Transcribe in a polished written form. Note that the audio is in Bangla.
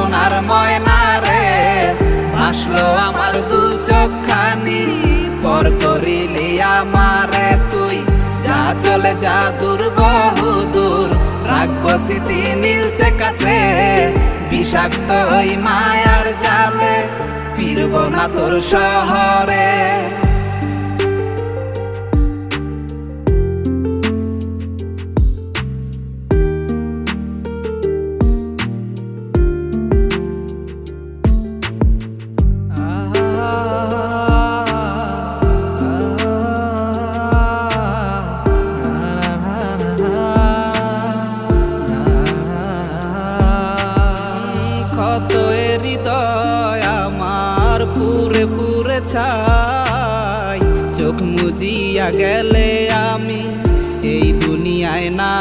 সোনার ময়না রে, ভাসলো আমার দু চোখখানি, পর করিলি আমারে তুই। যা চলে যা দূর বহু দূর, রাখবো স্মৃতি নীলচে কাছে, বিষাক্ত ওই মায়ার জালে ফিরব না তোর শহরে। কত হৃদয় আমার পুরে পুরে ছাই, চোখ মুজিয়া গেলে আমি এই দুনিয়ায় না